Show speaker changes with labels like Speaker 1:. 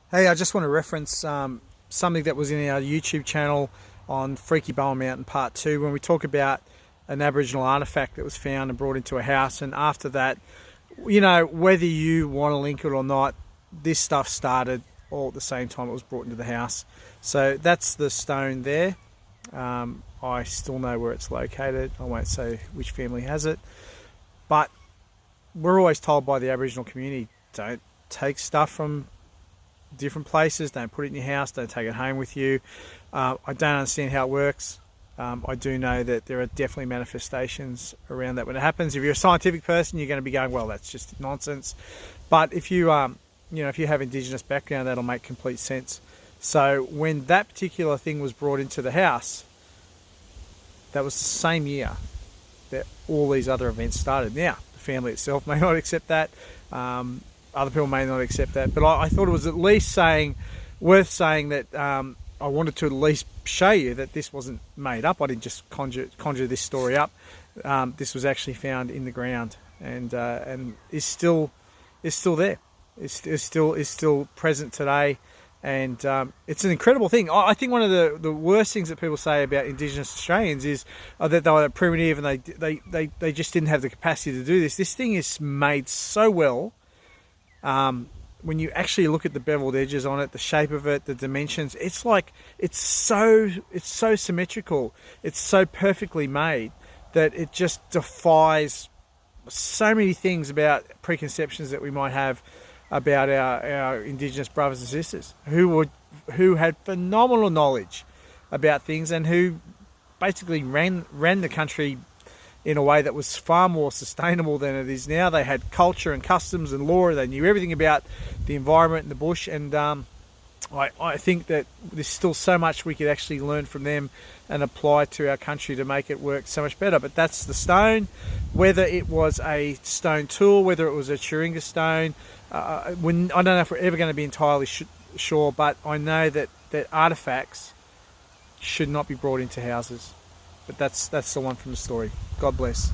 Speaker 1: Hey, I just want to reference something that was in our YouTube channel on Freaky Bowen Mountain Part 2 when we talk about an Aboriginal artefact that was found and brought into a house. And after that, you know, whether you want to link it or not, this stuff started all at the same time it was brought into the house. So that's the stone there. I still know where it's located. I won't say which family has it, but we're always told by the Aboriginal community, don't take stuff from different places, don't put it in your house, don't take it home with you. I don't understand how it works. I do know that there are definitely manifestations around that when it happens. If you're a scientific person, you're going to be going, well, that's just nonsense. But if you you know, if you have Indigenous background, that'll make complete sense. So when that particular thing was brought into the house, that was the same year that all these other events started. Now, the family itself may not accept that. Other people may not accept that, but I thought it was at least worth saying that I wanted to at least show you that this wasn't made up. I didn't just conjure this story up. This was actually found in the ground and is still there. It's still present today, and it's an incredible thing. I think one of the worst things that people say about Indigenous Australians is that they were primitive and they just didn't have the capacity to do this. This thing is made so well. When you actually look at the beveled edges on it, the shape of it, the dimensions, it's so symmetrical, it's so perfectly made that it just defies so many things about preconceptions that we might have about our Indigenous brothers and sisters who had phenomenal knowledge about things and who basically ran the country in a way that was far more sustainable than it is now. They had culture and customs and law. They knew everything about the environment and the bush. And I think that there's still so much we could actually learn from them and apply to our country to make it work so much better. But that's the stone. Whether it was a stone tool, whether it was a Chiringa stone, I don't know if we're ever going to be entirely sure, but I know that artifacts should not be brought into houses. But that's the one from the story. God bless.